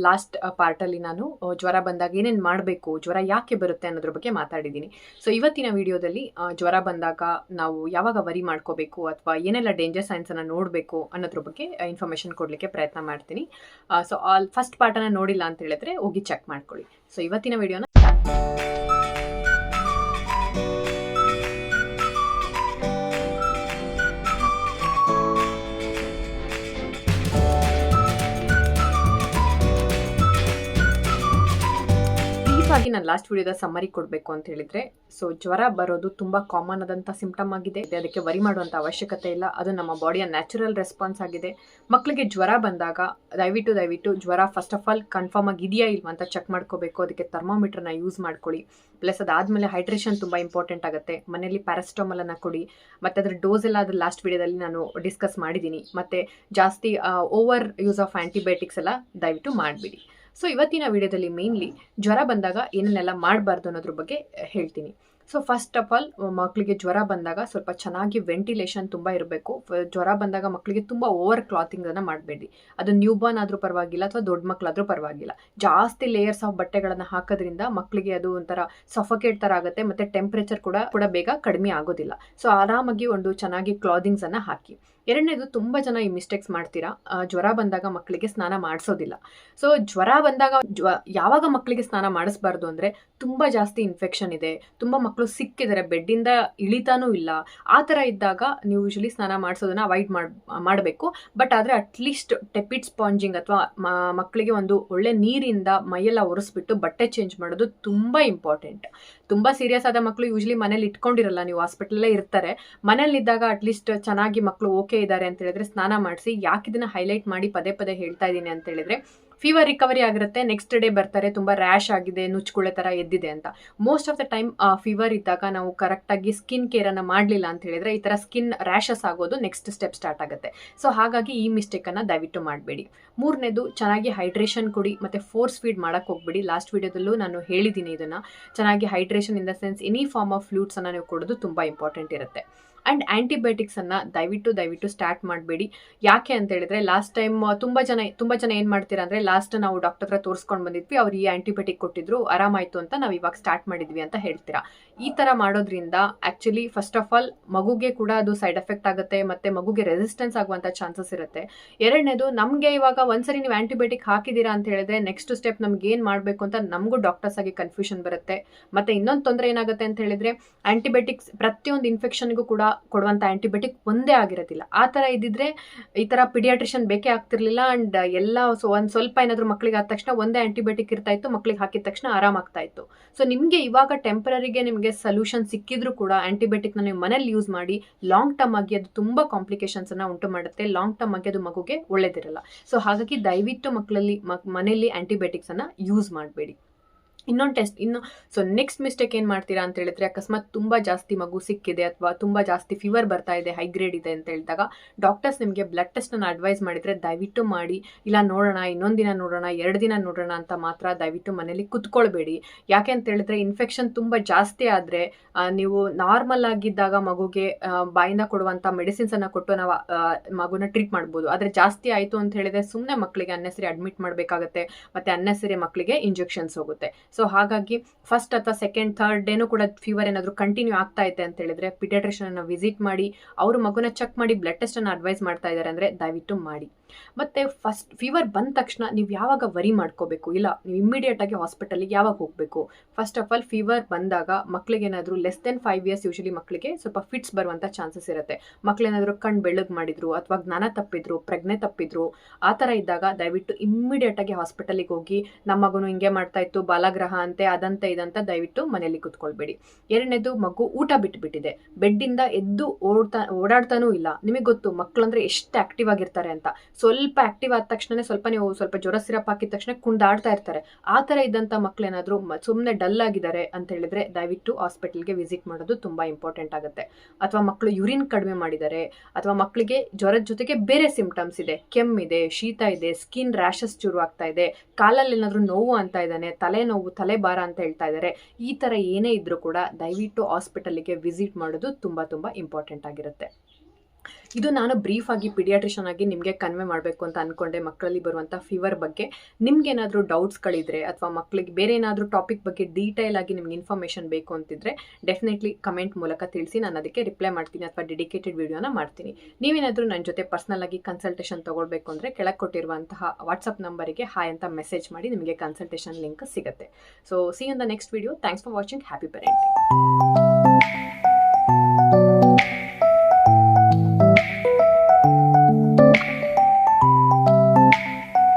Last ಪಾರ್ಟಲ್ಲಿ ನಾನು ಜ್ವರ ಬಂದಾಗ ಏನೇನು ಮಾಡಬೇಕು, ಜ್ವರ ಯಾಕೆ ಬರುತ್ತೆ ಅನ್ನೋದ್ರ ಬಗ್ಗೆ ಮಾತಾಡಿದ್ದೀನಿ. ಸೊ ಇವತ್ತಿನ ವಿಡಿಯೋದಲ್ಲಿ ಜ್ವರ ಬಂದಾಗ ನಾವು ಯಾವಾಗ ವರಿ ಮಾಡ್ಕೋಬೇಕು ಅಥವಾ ಏನೆಲ್ಲ ಡೇಂಜರ್ ಸೈನ್ಸನ್ನು ನೋಡಬೇಕು ಅನ್ನೋದ್ರ ಬಗ್ಗೆ ಇನ್ಫಾರ್ಮೇಷನ್ ಕೊಡಲಿಕ್ಕೆ ಪ್ರಯತ್ನ ಮಾಡ್ತೀನಿ. ಸೊ ಫಸ್ಟ್ ಪಾರ್ಟನ್ನು ನೋಡಿಲ್ಲ ಅಂತ ಹೇಳಿದ್ರೆ ಹೋಗಿ ಚೆಕ್ ಮಾಡ್ಕೊಳ್ಳಿ. ಸೊ ಇವತ್ತಿನ ವಿಡಿಯೋನ ಆಗಿ ನಾನು ಲಾಸ್ಟ್ ವಿಡಿಯೋದ ಸಮ್ಮರಿ ಕೊಡಬೇಕು ಅಂತ ಹೇಳಿದ್ರೆ, ಸೊ ಜ್ವರ ಬರೋದು ತುಂಬಾ ಕಾಮನ್ ಆದಂಥ ಸಿಂಪ್ಟಮ್ ಆಗಿದೆ. ಅದಕ್ಕೆ ವರಿ ಮಾಡುವಂಥ ಅವಶ್ಯಕತೆ ಇಲ್ಲ. ಅದು ನಮ್ಮ ಬಾಡಿಯ ನ್ಯಾಚುರಲ್ ರೆಸ್ಪಾನ್ಸ್ ಆಗಿದೆ. ಮಕ್ಕಳಿಗೆ ಜ್ವರ ಬಂದಾಗ ದಯವಿಟ್ಟು ಜ್ವರ ಫಸ್ಟ್ ಆಫ್ ಆಲ್ ಕನ್ಫರ್ಮ್ ಆಗಿ ಇದೆಯಾ ಇಲ್ವಾ ಅಂತ ಚೆಕ್ ಮಾಡ್ಕೋಬೇಕು. ಅದಕ್ಕೆ ಥರ್ಮೋಮೀಟರ್ನ ಯೂಸ್ ಮಾಡ್ಕೊಳ್ಳಿ. ಪ್ಲಸ್ ಅದಾದಮೇಲೆ ಹೈಡ್ರೇಷನ್ ತುಂಬ ಇಂಪಾರ್ಟೆಂಟ್ ಆಗುತ್ತೆ. ಮನೆಯಲ್ಲಿ ಪ್ಯಾರಾಸಿಟಮಲನ್ನು ಕೊಡಿ. ಮತ್ತು ಅದರ ಡೋಸ್ ಎಲ್ಲ ಅದ್ರ ಲಾಸ್ಟ್ ವಿಡಿಯೋದಲ್ಲಿ ನಾನು ಡಿಸ್ಕಸ್ ಮಾಡಿದ್ದೀನಿ. ಮತ್ತು ಜಾಸ್ತಿ ಓವರ್ ಯೂಸ್ ಆಫ್ ಆ್ಯಂಟಿಬಯೋಟಿಕ್ಸ್ ಎಲ್ಲ ದಯವಿಟ್ಟು ಮಾಡಿಬಿಡಿ. ಸೊ ಇವತ್ತಿನ ವಿಡಿಯೋದಲ್ಲಿ ಮೇನ್ಲಿ ಜ್ವರ ಬಂದಾಗ ಏನನ್ನೆಲ್ಲ ಮಾಡಬಾರ್ದು ಅನ್ನೋದ್ರ ಬಗ್ಗೆ ಹೇಳ್ತೀನಿ. ಸೊ ಫಸ್ಟ್ ಆಫ್ ಆಲ್ ಮಕ್ಕಳಿಗೆ ಜ್ವರ ಬಂದಾಗ ಸ್ವಲ್ಪ ಚೆನ್ನಾಗಿ ವೆಂಟಿಲೇಷನ್ ತುಂಬ ಇರಬೇಕು. ಜ್ವರ ಬಂದಾಗ ಮಕ್ಕಳಿಗೆ ತುಂಬ ಓವರ್ ಕ್ಲಾತಿಂಗನ್ನು ಮಾಡಬೇಡಿ. ಅದು ನ್ಯೂ ಬಾರ್ನ್ ಆದರೂ ಪರವಾಗಿಲ್ಲ ಅಥವಾ ದೊಡ್ಡ ಮಕ್ಕಳಾದರೂ ಪರವಾಗಿಲ್ಲ. ಜಾಸ್ತಿ ಲೇಯರ್ಸ್ ಆಫ್ ಬಟ್ಟೆಗಳನ್ನು ಹಾಕೋದ್ರಿಂದ ಮಕ್ಕಳಿಗೆ ಅದು ಒಂಥರ ಸಫೋಕೇಟ್ ಥರ ಆಗುತ್ತೆ. ಮತ್ತು ಟೆಂಪ್ರೇಚರ್ ಕೂಡ ಬೇಗ ಕಡಿಮೆ ಆಗೋದಿಲ್ಲ. ಸೊ ಆರಾಮಾಗಿ ಒಂದು ಚೆನ್ನಾಗಿ ಕ್ಲಾದಿಂಗ್ಸನ್ನು ಹಾಕಿ. ಎರಡನೇದು, ತುಂಬ ಜನ ಈ ಮಿಸ್ಟೇಕ್ಸ್ ಮಾಡ್ತೀರಾ. ಜ್ವರ ಬಂದಾಗ ಮಕ್ಕಳಿಗೆ ಸ್ನಾನ ಮಾಡಿಸೋದಿಲ್ಲ. ಸೊ ಜ್ವರ ಬಂದಾಗ ಯಾವಾಗ ಮಕ್ಕಳಿಗೆ ಸ್ನಾನ ಮಾಡಿಸ್ಬಾರ್ದು ಅಂದರೆ, ತುಂಬ ಜಾಸ್ತಿ ಇನ್ಫೆಕ್ಷನ್ ಇದೆ, ತುಂಬ ಮಕ್ಕಳು ಸಿಕ್ಕಿದ್ದಾರೆ, ಬೆಡ್ಡಿಂದ ಇಳಿತಾನೂ ಇಲ್ಲ, ಆ ಥರ ಇದ್ದಾಗ ನೀವು ಯೂಶಲಿ ಸ್ನಾನ ಮಾಡಿಸೋದನ್ನ ಅವಾಯ್ಡ್ ಮಾಡಬೇಕು. ಬಟ್ ಆದರೆ ಅಟ್ಲೀಸ್ಟ್ ಟೆಪಿಡ್ ಸ್ಪಾಂಜಿಂಗ್ ಅಥವಾ ಮಕ್ಕಳಿಗೆ ಒಂದು ಒಳ್ಳೆ ನೀರಿಂದ ಮೈಯೆಲ್ಲ ಒರೆಸ್ಬಿಟ್ಟು ಬಟ್ಟೆ ಚೇಂಜ್ ಮಾಡೋದು ತುಂಬ ಇಂಪಾರ್ಟೆಂಟ್. ತುಂಬ ಸೀರಿಯಸ್ ಆದ ಮಕ್ಕಳು ಯೂಶಲಿ ಮನೇಲಿ ಇಟ್ಕೊಂಡಿರಲ್ಲ, ನೀವು ಹಾಸ್ಪಿಟಲಲ್ಲೇ ಇರ್ತಾರೆ. ಮನೇಲಿದ್ದಾಗ ಅಟ್ಲೀಸ್ಟ್ ಚೆನ್ನಾಗಿ ಮಕ್ಕಳು ಓಕೆ ಇದ್ದಾರೆ ಅಂತ ಹೇಳಿದ್ರೆ ಸ್ನಾನ ಮಾಡಿಸಿ. ಯಾಕೆ ಇದನ್ನ ಹೈಲೈಟ್ ಮಾಡಿ ಪದೇ ಹೇಳ್ತಾ ಇದ್ದೀನಿ ಅಂತ ಹೇಳಿದ್ರೆ, ಫೀವರ್ ರಿಕವರಿ ಆಗಿರುತ್ತೆ, ನೆಕ್ಸ್ಟ್ ಡೇ ಬರ್ತಾರೆ ತುಂಬ ರ್ಯಾಶ್ ಆಗಿದೆ, ನುಚ್ಕೊಳ್ಳೋ ಥರ ಎದ್ದಿದೆ ಅಂತ. Most of the time fever ಇದ್ದಾಗ ನಾವು ಕರೆಕ್ಟಾಗಿ ಸ್ಕಿನ್ ಕೇರನ್ನು ಮಾಡಲಿಲ್ಲ ಅಂತ ಹೇಳಿದ್ರೆ ಈ ಥರ ಸ್ಕಿನ್ ರ್ಯಾಷಸ್ ಆಗೋದು ನೆಕ್ಸ್ಟ್ ಸ್ಟೆಪ್ ಸ್ಟಾರ್ಟ್ ಆಗುತ್ತೆ. ಸೊ ಹಾಗಾಗಿ ಈ ಮಿಸ್ಟೇಕನ್ನು ದಯವಿಟ್ಟು ಮಾಡಬೇಡಿ. ಮೂರನೇದು, ಚೆನ್ನಾಗಿ ಹೈಡ್ರೇಷನ್ ಕೊಡಿ ಮತ್ತು ಫೋರ್ಸ್ ಫೀಡ್ ಮಾಡೋಕ್ಕೆ ಹೋಗ್ಬೇಡಿ. ಲಾಸ್ಟ್ ವಿಡಿಯೋದಲ್ಲೂ ನಾನು ಹೇಳಿದ್ದೀನಿ ಇದನ್ನು. ಚೆನ್ನಾಗಿ hydration in the sense any form of ಫ್ಲೂಟ್ಸನ್ನು ನೀವು ಕೊಡೋದು ತುಂಬ ಇಂಪಾರ್ಟೆಂಟ್ ಇರುತ್ತೆ. ಆ್ಯಂಡ್ ಆ್ಯಂಟಿಬಯೋಟಿಕ್ಸನ್ನು ದಯವಿಟ್ಟು ಸ್ಟಾರ್ಟ್ ಮಾಡಬೇಡಿ. ಯಾಕೆ ಅಂತ ಹೇಳಿದ್ರೆ, ಲಾಸ್ಟ್ ಟೈಮ್ ತುಂಬ ಜನ ಏನು ಮಾಡ್ತೀರಾ ಅಂದರೆ, ಲಾಸ್ಟ್ ನಾವು ಡಾಕ್ಟರ್ ಹತ್ರ ತೋರಿಸ್ಕೊಂಡು ಬಂದಿದ್ವಿ, ಅವ್ರು ಈ ಆ್ಯಂಟಿಬಯೋಟಿಕ್ ಕೊಟ್ಟಿದ್ರು, ಆರಾಮಾಯಿತು ಅಂತ ನಾವು ಇವಾಗ ಸ್ಟಾರ್ಟ್ ಮಾಡಿದ್ವಿ ಅಂತ ಹೇಳ್ತೀರಾ. ಈ ಥರ ಮಾಡೋದ್ರಿಂದ ಆ್ಯಕ್ಚುಲಿ ಫಸ್ಟ್ ಆಫ್ ಆಲ್ ಮಗುಗೆ ಕೂಡ ಅದು ಸೈಡ್ ಎಫೆಕ್ಟ್ ಆಗುತ್ತೆ ಮತ್ತು ಮಗುಗೆ ರೆಸಿಸ್ಟೆನ್ಸ್ ಆಗುವಂಥ ಚಾನ್ಸಸ್ ಇರುತ್ತೆ. ಎರಡನೇದು, ನಮಗೆ ಇವಾಗ ಒಂದ್ಸರಿ ನೀವು ಆ್ಯಂಟಿಬಯೋಟಿಕ್ ಹಾಕಿದ್ದೀರಾ ಅಂತ ಹೇಳಿದ್ರೆ ನೆಕ್ಸ್ಟ್ ಸ್ಟೆಪ್ ನಮ್ಗೆ ಏನು ಮಾಡಬೇಕು ಅಂತ ನಮಗೂ ಡಾಕ್ಟರ್ಸ್ ಆಗಿ ಕನ್ಫ್ಯೂಷನ್ ಬರುತ್ತೆ. ಮತ್ತು ಇನ್ನೊಂದು ತೊಂದರೆ ಏನಾಗುತ್ತೆ ಅಂತ ಹೇಳಿದ್ರೆ, ಆ್ಯಂಟಿಬಯೋಟಿಕ್ಸ್ ಪ್ರತಿಯೊಂದು ಇನ್ಫೆಕ್ಷನ್ಗೂ ಕೂಡ ಕೊಡುವಂಥ ಆ್ಯಂಟಿಬಯೋಟಿಕ್ ಒಂದೇ ಆಗಿರೋದಿಲ್ಲ. ಆ ಥರ ಇದ್ದಿದ್ರೆ ಈ ಥರ ಪಿಡಿಯಾಟ್ರಿಷನ್ ಬೇಕೇ ಆಗ್ತಿರ್ಲಿಲ್ಲ. ಆ್ಯಂಡ್ ಎಲ್ಲ ಒಂದು ಸ್ವಲ್ಪ ಏನಾದರೂ ಮಕ್ಕಳಿಗೆ ಆದ ತಕ್ಷಣ ಒಂದೇ ಆ್ಯಂಟಿಬಯೋಟಿಕ್ ಇರ್ತಾ ಇತ್ತು, ಮಕ್ಕಳಿಗೆ ಹಾಕಿದ ತಕ್ಷಣ ಆರಾಮಾಗ್ತಾ ಇತ್ತು. ಸೊ ನಿಮಗೆ ಇವಾಗ ಟೆಂಪರರಿಗೆ ನಿಮಗೆ ಸೊಲ್ಯೂಷನ್ ಸಿಕ್ಕಿದ್ರು ಕೂಡ ಆ್ಯಂಟಿಬಯೋಟಿಕ್ನ ನೀವು ಮನೇಲಿ ಯೂಸ್ ಮಾಡಿ, ಲಾಂಗ್ ಟರ್ಮ್ ಆಗಿ ಅದು ತುಂಬ ಕಾಂಪ್ಲಿಕೇಶನ್ಸನ್ನು ಉಂಟು ಮಾಡುತ್ತೆ. ಲಾಂಗ್ ಟರ್ಮ್ ಆಗಿ ಅದು ಮಗುಗೆ ಒಳ್ಳೇದಿರಲ್ಲ. ಸೊ ಹಾಗಾಗಿ ದಯವಿಟ್ಟು ಮನೆಯಲ್ಲಿ ಆ್ಯಂಟಿಬಯೋಟಿಕ್ಸನ್ನು ಯೂಸ್ ಮಾಡಬೇಡಿ. ಸೊ ನೆಕ್ಸ್ಟ್ ಮಿಸ್ಟೇಕ್ ಏನು ಮಾಡ್ತೀರಾ ಅಂತ ಹೇಳಿದ್ರೆ, ಅಕಸ್ಮಾತ್ ತುಂಬ ಜಾಸ್ತಿ ಮಗು ಸಿಕ್ಕಿದೆ ಅಥವಾ ತುಂಬ ಜಾಸ್ತಿ ಫೀವರ್ ಬರ್ತಾ ಇದೆ, ಹೈಗ್ರೇಡ್ ಇದೆ ಅಂತ ಹೇಳಿದಾಗ ಡಾಕ್ಟರ್ಸ್ ನಿಮಗೆ ಬ್ಲಡ್ ಟೆಸ್ಟನ್ನು ಅಡ್ವೈಸ್ ಮಾಡಿದರೆ ದಯವಿಟ್ಟು ಮಾಡಿ. ಇಲ್ಲ ನೋಡೋಣ, ಇನ್ನೊಂದು ದಿನ ನೋಡೋಣ, 2 ದಿನ ನೋಡೋಣ ಅಂತ ಮಾತ್ರ ದಯವಿಟ್ಟು ಮನೇಲಿ ಕುತ್ಕೊಳ್ಬೇಡಿ. ಯಾಕೆ ಅಂತ ಹೇಳಿದ್ರೆ, ಇನ್ಫೆಕ್ಷನ್ ತುಂಬ ಜಾಸ್ತಿ ಆದರೆ ನೀವು ನಾರ್ಮಲ್ ಆಗಿದ್ದಾಗ ಮಗುಗೆ ಬಾಯಿಂದ ಕೊಡುವಂಥ ಮೆಡಿಸಿನ್ಸನ್ನು ಕೊಟ್ಟು ನಾವು ಮಗುನ ಟ್ರೀಟ್ ಮಾಡ್ಬೋದು. ಆದರೆ ಜಾಸ್ತಿ ಆಯಿತು ಅಂತ ಹೇಳಿದ್ರೆ ಸುಮ್ಮನೆ ಮಕ್ಕಳಿಗೆ ಅನ್ನೆಸರಿ ಅಡ್ಮಿಟ್ ಮಾಡಬೇಕಾಗತ್ತೆ ಮತ್ತು ಅನ್ನೆಸರಿ ಮಕ್ಕಳಿಗೆ ಇಂಜೆಕ್ಷನ್ಸ್ ಹೋಗುತ್ತೆ. ಸೊ ಹಾಗಾಗಿ ಫಸ್ಟ್ ಅಥವಾ ಸೆಕೆಂಡ್ ಥರ್ಡ್ ಡೇನೂ ಕೂಡ ಫೀವರ್ ಏನಾದರೂ ಕಂಟಿನ್ಯೂ ಆಗ್ತಾ ಇದೆ ಅಂತ ಹೇಳಿದ್ರೆ ಪಿಡಿಯಾಟ್ರಿಷಿಯನ್ ವಿಸಿಟ್ ಮಾಡಿ, ಅವರು ಮಗುನ ಚೆಕ್ ಮಾಡಿ ಬ್ಲಡ್ ಟೆಸ್ಟನ್ನು ಅಡ್ವೈಸ್ ಮಾಡ್ತಾ ಇದ್ದಾರೆ ಅಂದರೆ ದಯವಿಟ್ಟು ಮಾಡಿ. ಮತ್ತು ಫಸ್ಟ್ ಫೀವರ್ ಬಂದ ತಕ್ಷಣ ನೀವು ಯಾವಾಗ ವರಿ ಮಾಡ್ಕೋಬೇಕು, ಇಲ್ಲ ನೀವು ಇಮ್ಮಿಡಿಯೇಟಾಗಿ ಹಾಸ್ಪಿಟಲಿಗೆ ಯಾವಾಗ ಹೋಗಬೇಕು? ಫಸ್ಟ್ ಆಫ್ ಆಲ್ ಫೀವರ್ ಬಂದಾಗ ಮಕ್ಕಳಿಗೇನಾದರೂ ಲೆಸ್ ದೆನ್ 5 years ಯೂಶಲಿ ಮಕ್ಕಳಿಗೆ ಸ್ವಲ್ಪ ಫಿಟ್ಸ್ ಬರುವಂಥ ಚಾನ್ಸಸ್ ಇರುತ್ತೆ. ಮಕ್ಕಳೇನಾದರೂ ಕಣ್ಣು ಬೆಳ್ಳಗೆ ಮಾಡಿದ್ರು ಅಥವಾ ಜ್ಞಾನ ತಪ್ಪಿದ್ರು, ಪ್ರಜ್ಞೆ ತಪ್ಪಿದ್ರು, ಆ ಥರ ಇದ್ದಾಗ ದಯವಿಟ್ಟು ಇಮ್ಮಿಡಿಯೇಟಾಗಿ ಹಾಸ್ಪಿಟಲಿಗೆ ಹೋಗಿ, ನಮ್ಮ ಮಗುನು ಹಿಂಗೆ ಮಾಡ್ತಾ ಇತ್ತು, ಬಾಲಗ್ರಹ ಅಂತೆ, ಅದಂತೆ ಇದಂತ ದಯವಿಟ್ಟು ಮನೆಯಲ್ಲಿ ಕುತ್ಕೊಳ್ಬೇಡಿ. ಎರಡನೇದು, ಮಗು ಊಟ ಬಿಟ್ಬಿಟ್ಟಿದೆ, ಬೆಡ್ಡಿಂದ ಎದ್ದು ಓಡಾಡ್ತಾನೂ ಇಲ್ಲ. ನಿಮಗೆ ಗೊತ್ತು ಮಕ್ಕಳಂದ್ರೆ ಎಷ್ಟು ಆಕ್ಟಿವ್ ಆಗಿರ್ತಾರೆ ಅಂತ. ಸ್ವಲ್ಪ ಆಕ್ಟಿವ್ ಆದ ತಕ್ಷಣ ಸ್ವಲ್ಪ ಜ್ವರ ಸಿರಪ್ ಹಾಕಿದ ತಕ್ಷಣ ಕುಂದಾಡ್ತಾ ಇರ್ತಾರೆ. ಆ ಥರ ಇದ್ದಂಥ ಮಕ್ಕಳೇನಾದರೂ ಸುಮ್ಮನೆ ಡಲ್ ಆಗಿದ್ದಾರೆ ಅಂತ ಹೇಳಿದ್ರೆ ದಯವಿಟ್ಟು ಹಾಸ್ಪಿಟಲ್ಗೆ ವಿಸಿಟ್ ಮಾಡೋದು ತುಂಬ ಇಂಪಾರ್ಟೆಂಟ್ ಆಗುತ್ತೆ. ಅಥವಾ ಮಕ್ಕಳು ಯೂರಿನ್ ಕಡಿಮೆ ಮಾಡಿದ್ದಾರೆ, ಅಥವಾ ಮಕ್ಕಳಿಗೆ ಜ್ವರದ ಜೊತೆಗೆ ಬೇರೆ ಸಿಂಪ್ಟಮ್ಸ್ ಇದೆ, ಕೆಮ್ಮಿದೆ, ಶೀತ ಇದೆ, ಸ್ಕಿನ್ ರ್ಯಾಷಸ್ ಶುರು ಆಗ್ತಾ ಇದೆ, ಕಾಲಲ್ಲಿ ಏನಾದರೂ ನೋವು ಅಂತ ಇದ್ದಾನೆ, ತಲೆನೋವು, ತಲೆ ಭಾರ ಅಂತ ಹೇಳ್ತಾ ಇದ್ದಾರೆ, ಈ ಥರ ಏನೇ ಇದ್ರೂ ಕೂಡ ದಯವಿಟ್ಟು ಹಾಸ್ಪಿಟಲ್ಗೆ ವಿಸಿಟ್ ಮಾಡೋದು ತುಂಬ ಇಂಪಾರ್ಟೆಂಟ್ ಆಗಿರುತ್ತೆ. ಇದು ನಾನು ಬ್ರೀಫ್ ಆಗಿ ಪಿಡಿಯಾಟ್ರಿಷನ್ ಆಗಿ ನಿಮಗೆ ಕನ್ವೆ ಮಾಡಬೇಕು ಅಂತ ಅನ್ಕೊಂಡೆ ಮಕ್ಕಳಲ್ಲಿ ಬರುವಂಥ ಫೀವರ್ ಬಗ್ಗೆ. ನಿಮ್ಗೇನಾದರೂ ಡೌಟ್ಸ್ಗಳಿದ್ರೆ ಅಥವಾ ಮಕ್ಕಳಿಗೆ ಬೇರೆ ಏನಾದರೂ ಟಾಪಿಕ್ ಬಗ್ಗೆ ಡೀಟೇಲ್ ಆಗಿ ನಿಮ್ಗೆ ಇನ್ಫಾರ್ಮೇಷನ್ ಬೇಕು ಅಂತಿದ್ರೆ ಡೆಫಿನೆಟ್ಲಿ ಕಮೆಂಟ್ ಮೂಲಕ ತಿಳಿಸಿ, ನಾನು ಅದಕ್ಕೆ ರಿಪ್ಲೈ ಮಾಡ್ತೀನಿ ಅಥವಾ ಡೆಡಿಕೇಟೆಡ್ ವಿಡಿಯೋನ ಮಾಡ್ತೀನಿ. ನೀವೇನಾದರೂ ನನ್ನ ಜೊತೆ ಪರ್ಸ್ನಲ್ ಆಗಿ ಕನ್ಸಲ್ಟೇಷನ್ ತೊಗೊಳ್ಬೇಕು ಅಂದರೆ ಕೆಳಗೆ ಕೊಟ್ಟಿರುವಂತಹ ವಾಟ್ಸಪ್ ನಂಬರಿಗೆ ಹಾಯ್ ಅಂತ ಮೆಸೇಜ್ ಮಾಡಿ, ನಿಮಗೆ ಕನ್ಸಲ್ಟೇಷನ್ ಲಿಂಕ್ ಸಿಗುತ್ತೆ. So C in the next video. Thanks for watching. Happy parenting.